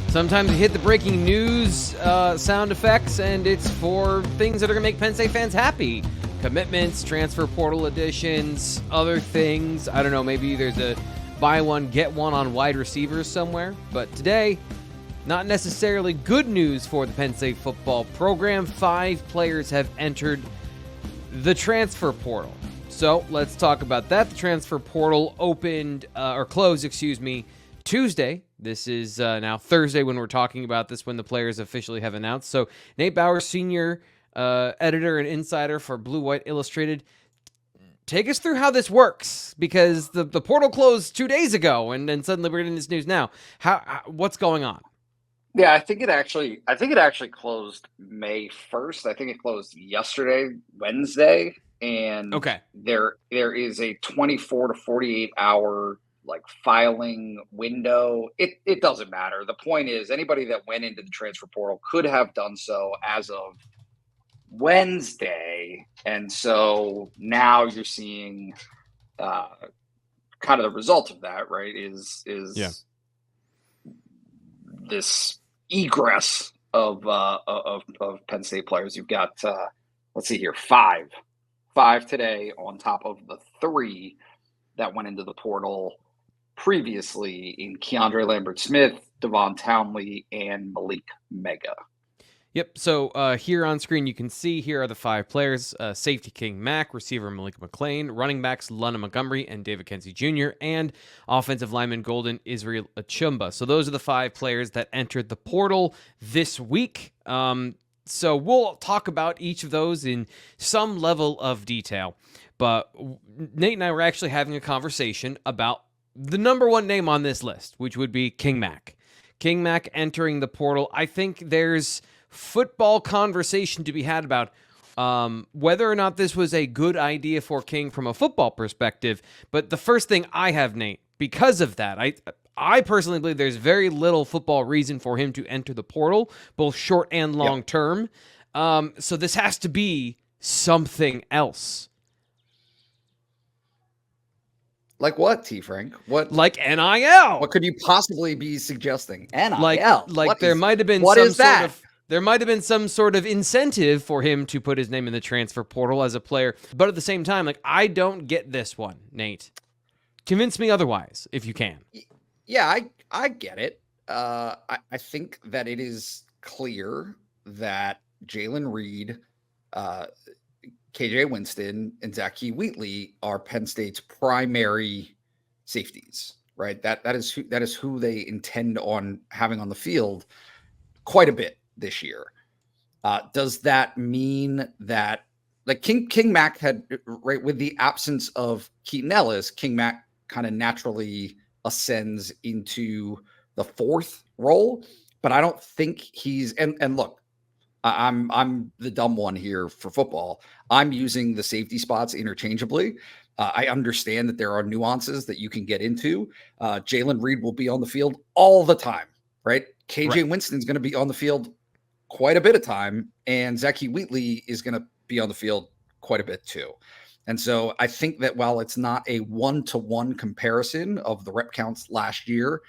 Sometimes you hit the breaking news sound effects, and it's for things that are going to make Penn State fans happy. Commitments, transfer portal additions, other things. I don't know, maybe there's a buy one, get one on wide receivers somewhere. But today, not necessarily good news for the Penn State football program. 5 players have entered the transfer portal. So let's talk about that. The transfer portal closed, Tuesday. This is now Thursday when we're talking about this, when the players officially have announced. So Nate Bauer, senior editor and insider for Blue White Illustrated, take us through how this works, because the portal closed 2 days ago, and then suddenly we're getting this news now. What's going on? Yeah, I think it actually closed May 1st. I think it closed yesterday, Wednesday, and there is a 24 to 48 hour filing window. It doesn't matter. The point is, anybody that went into the transfer portal could have done so as of Wednesday, and so now you're seeing kind of the result of that, right? Is this egress of Penn State players. You've got let's see here, five today on top of the 3 that went into the portal previously in KeAndre Lambert-Smith, Davon, Townley, and Malik Meiga. Yep, so here on screen you can see here are the 5 players. Safety King Mack, receiver Malik McClain, running backs Montgomery and Kency Jr., and offensive lineman Golden Israel-Achumba. So those are the 5 players that entered the portal this week. So we'll talk about each of those in some level of detail. But Nate and I were actually having a conversation about the number 1 name on this list, which would be King Mack. King Mack entering the portal. I think there's football conversation to be had about whether or not this was a good idea for King from a football perspective. But the first thing I have, Nate, because of that, I personally believe there's very little football reason for him to enter the portal, both short and long term. So this has to be something else. Like what, T. Frank? What? Like NIL. What could you possibly be suggesting? NIL. Like there might have been there might have been some sort of incentive for him to put his name in the transfer portal as a player. But at the same time, I don't get this one, Nate. Convince me otherwise, if you can. Yeah, I get it. I think that it is clear that Jalen Reed, KJ Winston, and Zachy Wheatley are Penn State's primary safeties, right? That is who they intend on having on the field quite a bit this year. Does that mean that King Mack had, right, with the absence of Keaton Ellis, King Mack kind of naturally ascends into the 4th role, but I don't think he's and look, I'm the dumb one here for football. I'm using the safety spots interchangeably. I understand that there are nuances that you can get into. Jalen Reed will be on the field all the time, right? KJ Winston's going to be on the field quite a bit of time, and Zachy Wheatley is going to be on the field quite a bit too. And so I think that while it's not a 1-to-1 comparison of the rep counts last year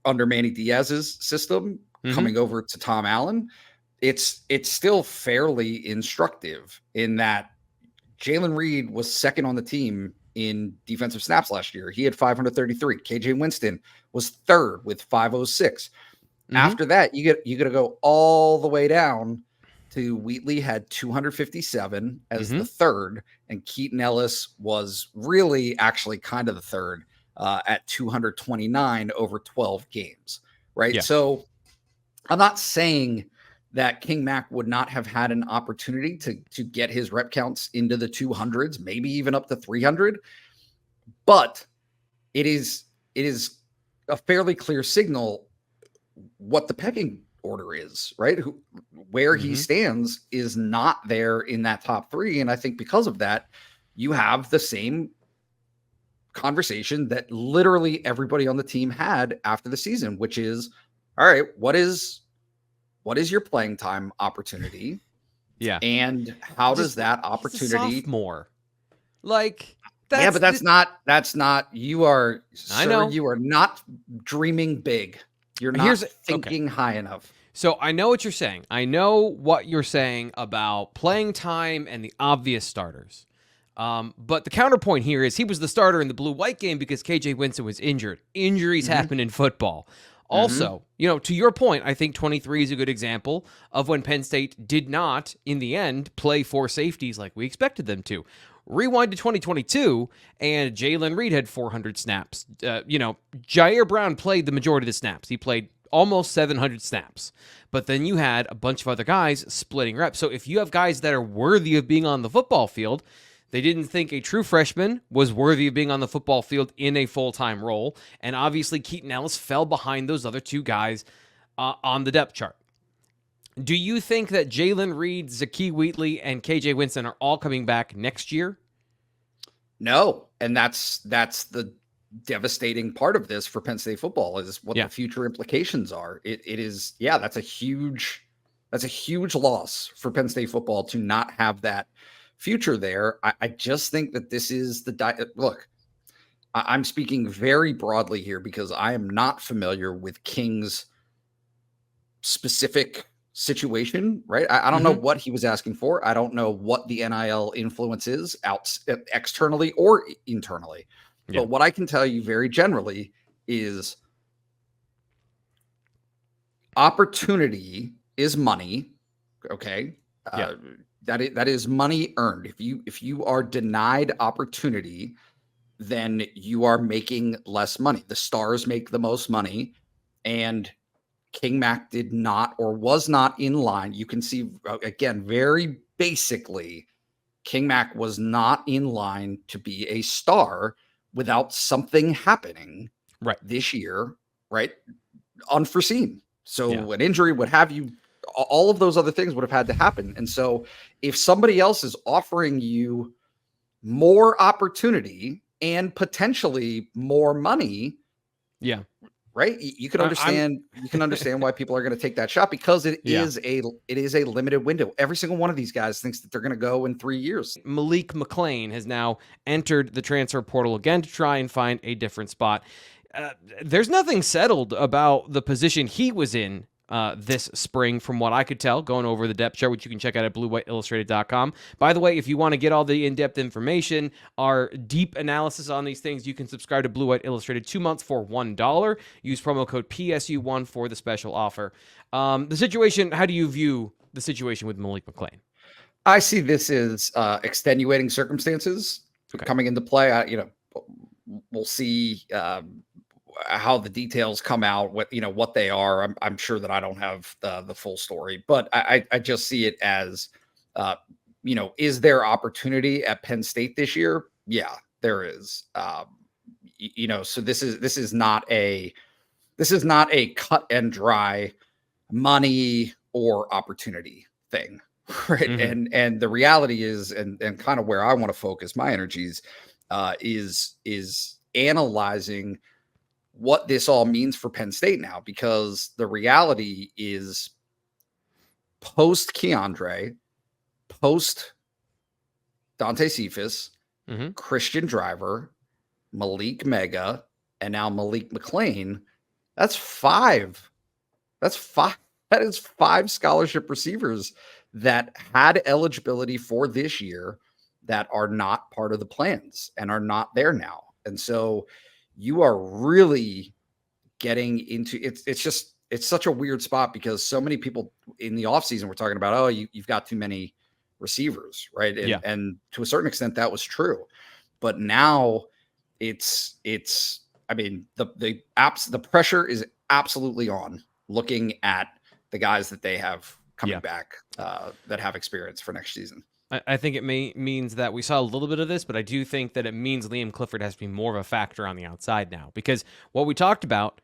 under Manny Diaz's system coming over to Tom Allen, it's still fairly instructive in that Jalen Reed was 2nd on the team in defensive snaps last year. He had 533. KJ Winston was 3rd with 506. After that, you got to go all the way down to Wheatley had 257 as the 3rd, and Keaton Ellis was really actually kind of the 3rd at 229 over 12 games, right? Yeah. So I'm not saying that King Mack would not have had an opportunity to get his rep counts into the 200s, maybe even up to 300, but it is a fairly clear signal what the pecking order is, right? Where he stands is not there in that top 3. And I think because of that, you have the same conversation that literally everybody on the team had after the season, which is, all right, what is your playing time opportunity? Yeah. And how does that opportunity more? Yeah, but that's not, you are, sir, you are not dreaming big. You're not thinking high enough. So I know what you're saying. I know what you're saying about playing time and the obvious starters. But the counterpoint here is he was the starter in the blue-white game because KJ Winston was injured. Injuries happen in football. Also, to your point, I think 23 is a good example of when Penn State did not, in the end, play 4 safeties like we expected them to. Rewind to 2022, and Jalen Reed had 400 snaps. Jair Brown played the majority of the snaps. He played almost 700 snaps. But then you had a bunch of other guys splitting reps. So if you have guys that are worthy of being on the football field, they didn't think a true freshman was worthy of being on the football field in a full-time role. And obviously, Keaton Ellis fell behind those other 2 guys on the depth chart. Do you think that Jalen Reed, Zakee Wheatley, and KJ Winston are all coming back next year? No. And that's the devastating part of this for Penn State football is what the future implications are. It is, that's a huge loss for Penn State football to not have that future there. I just think that this is look, I'm speaking very broadly here because I am not familiar with King's specific situation, right? I don't know what he was asking for. I don't know what the NIL influence is externally or internally. Yeah. But what I can tell you very generally is opportunity is money. Okay. That is money earned. If you are denied opportunity, then you are making less money. The stars make the most money, and King Mack did not or was not in line. You can see again, very basically, King Mack was not in line to be a star without something happening this year, right? Unforeseen. So an injury would have you. All of those other things would have had to happen. And so if somebody else is offering you more opportunity and potentially more money, right, you can understand why people are going to take that shot because it is a limited window. Every single one of these guys thinks that they're going to go in 3 years. Malik McClain has now entered the transfer portal again to try and find a different spot. There's nothing settled about the position he was in this spring, from what I could tell, going over the depth chart, which you can check out at bluewhiteillustrated.com. By the way, if you want to get all the in-depth information, our deep analysis on these things, you can subscribe to Blue White Illustrated 2 months for $1. Use promo code PSU1 for the special offer. The situation, how do you view the situation with Malik McClain? I see this as extenuating circumstances coming into play. We'll see how the details come out, what they are. I'm sure that I don't have the full story, but I just see it as, is there opportunity at Penn State this year? Yeah, there is. So this is not a cut and dry money or opportunity thing, right? And the reality is, and kind of where I want to focus my energies, is analyzing what this all means for Penn State now, because the reality is post KeAndre, post Dante Cephas, Christian Driver, Malik Meiga, and now Malik McClain. That is 5 scholarship receivers that had eligibility for this year that are not part of the plans and are not there now. And so you are really getting into it's such a weird spot because so many people in the offseason were talking about, you've got too many receivers, right? And to a certain extent that was true. But now the pressure is absolutely on looking at the guys that they have coming back that have experience for next season. I think it means that we saw a little bit of this, but I do think that it means Liam Clifford has to be more of a factor on the outside now, because what we talked about,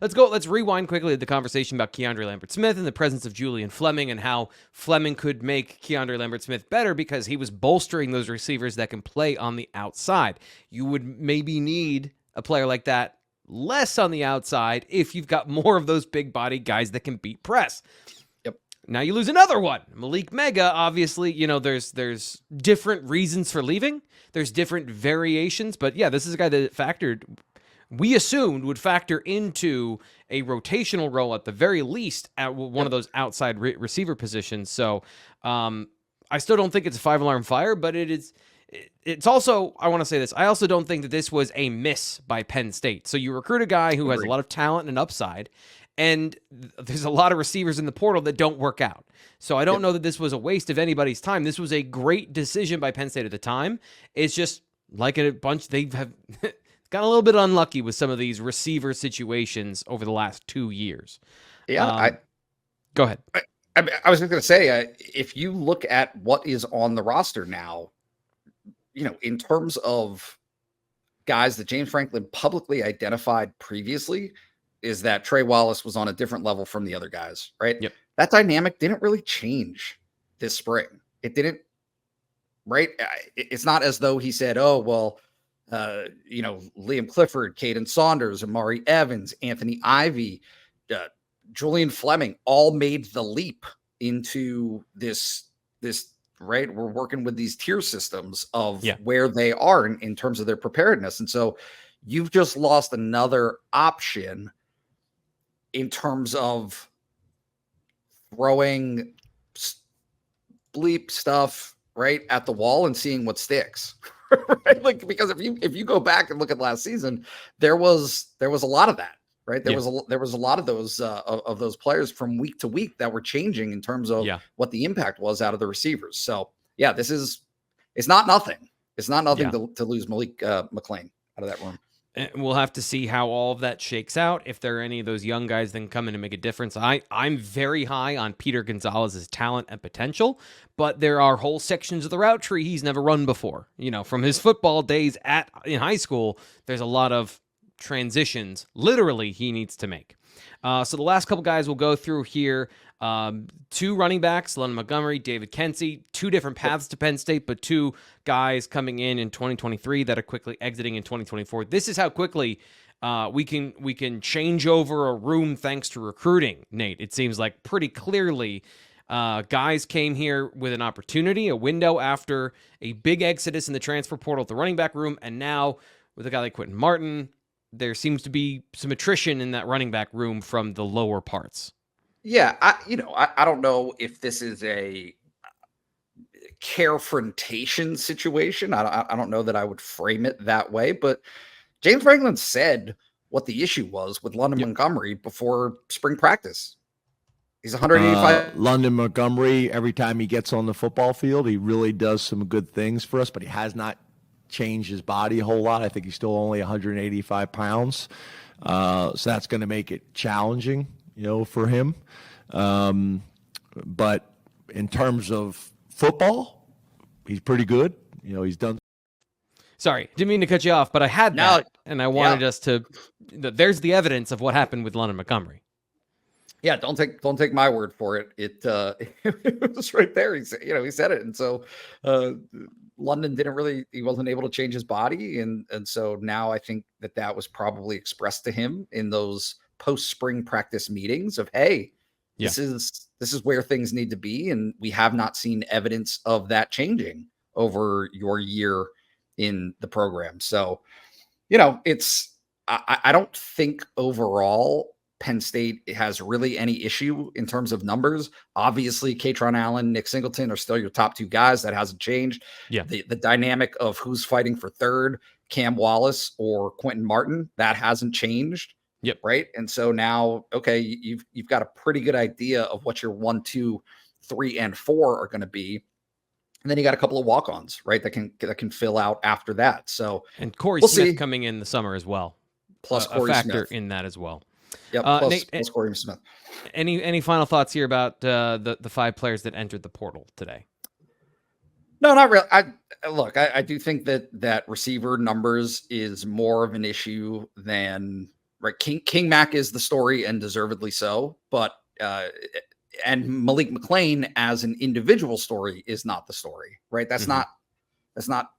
let's rewind quickly to the conversation about KeAndre Lambert-Smith and the presence of Julian Fleming and how Fleming could make KeAndre Lambert-Smith better because he was bolstering those receivers that can play on the outside. You would maybe need a player like that less on the outside if you've got more of those big body guys that can beat press. Now you lose another one. Malik Meiga, obviously, there's different reasons for leaving. There's different variations, but this is a guy that factored we assumed would factor into a rotational role at the very least at one of those outside receiver positions. So I still don't think it's a 5-alarm fire, but it's also, I want to say this, I also don't think that this was a miss by Penn State. So you recruit a guy who has a lot of talent and upside, and there's a lot of receivers in the portal that don't work out. So I don't know that this was a waste of anybody's time. This was a great decision by Penn State at the time. It's just like a bunch, they have got a little bit unlucky with some of these receiver situations over the last 2 years. Yeah. Go ahead. I was just going to say, if you look at what is on the roster now, in terms of guys that James Franklin publicly identified previously, is that Trey Wallace was on a different level from the other guys, right? Yep. That dynamic didn't really change this spring. It didn't, right? It's not as though he said, oh, well, Liam Clifford, Caden Saunders, Amari Evans, Anthony Ivy, Julian Fleming all made the leap into this, right? We're working with these tier systems of where they are in terms of their preparedness. And so you've just lost another option in terms of throwing bleep stuff right at the wall and seeing what sticks. Right? Like, because if you go back and look at last season, there was a lot of that. Right. There was a lot of those players from week to week that were changing in terms of what the impact was out of the receivers. So, it's not nothing. It's not nothing to lose Malik McClain out of that room. And we'll have to see how all of that shakes out. If there are any of those young guys that can come in and make a difference. I'm very high on Peter Gonzalez's talent and potential, but there are whole sections of the route tree he's never run before. From his football days in high school, there's a lot of transitions literally he needs to make. So the last couple guys we'll go through here, 2 running backs, London Montgomery, David Kency, 2 different paths to Penn State, but 2 guys coming in 2023 that are quickly exiting in 2024. This is how quickly we can change over a room thanks to recruiting, Nate. It seems like pretty clearly guys came here with an opportunity, a window after a big exodus in the transfer portal at the running back room, and now with a guy like Quentin Martin, there seems to be some attrition in that running back room from the lower parts. Yeah, I don't know if this is a carefrontation situation. I don't know that I would frame it that way, but James Franklin said what the issue was with London Montgomery before spring practice. He's 185. London Montgomery, every time he gets on the football field, he really does some good things for us, but he has not changed his body a whole lot. I think he's still only 185 pounds. So that's going to make it challenging, for him. But in terms of football, he's pretty good. He's done. Sorry, didn't mean to cut you off, but I had that, and I wanted us to. There's the evidence of what happened with London Montgomery. Yeah, don't take my word for it. It was right there. He said it, and so London he wasn't able to change his body, and so now I think that was probably expressed to him in those post spring practice meetings of, hey, this is where things need to be, and we have not seen evidence of that changing over your year in the program. So, I don't think overall Penn State has really any issue in terms of numbers. Obviously, Katron Allen, Nick Singleton are still your top 2 guys. That hasn't changed. Yeah. The dynamic of who's fighting for third, Cam Wallace or Quentin Martin, that hasn't changed. Yep. Right. And so now, okay, you've got a pretty good idea of what your 1, 2, 3, and 4 are going to be. And then you got a couple of walk-ons, right? That can fill out after that. So, and Corey Smith coming in the summer as well. Plus Corey factor Smith in that as well. Yep. Plus Corey Smith. Any final thoughts here about the 5 players that entered the portal today? No, not really. I do think that receiver numbers is more of an issue than right. King Mack is the story, and deservedly so. But and Malik McClain as an individual story is not the story, right? That's not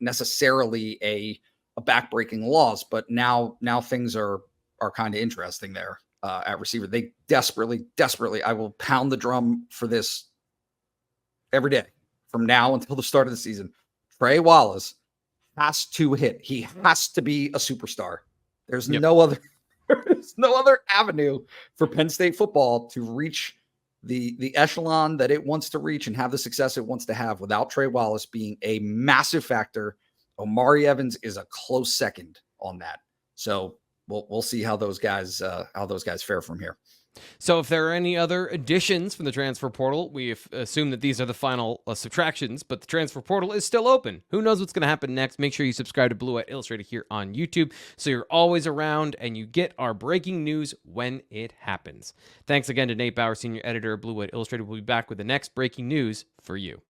necessarily a backbreaking loss. But now things are kind of interesting there at receiver. They desperately, I will pound the drum for this every day from now until the start of the season. Trey Wallace has to hit. He has to be a superstar There's no other there's no other avenue for Penn State football to reach the echelon that it wants to reach and have the success it wants to have without Trey Wallace being a massive factor. Omari Evans is a close second on that. So we'll see how those guys fare from here. So if there are any other additions from the transfer portal, we assume that these are the final subtractions, but the transfer portal is still open. Who knows what's going to happen next? Make sure you subscribe to Blue White Illustrated here on YouTube so you're always around and you get our breaking news when it happens. Thanks again to Nate Bauer, Senior Editor of Blue White Illustrated. We'll be back with the next breaking news for you.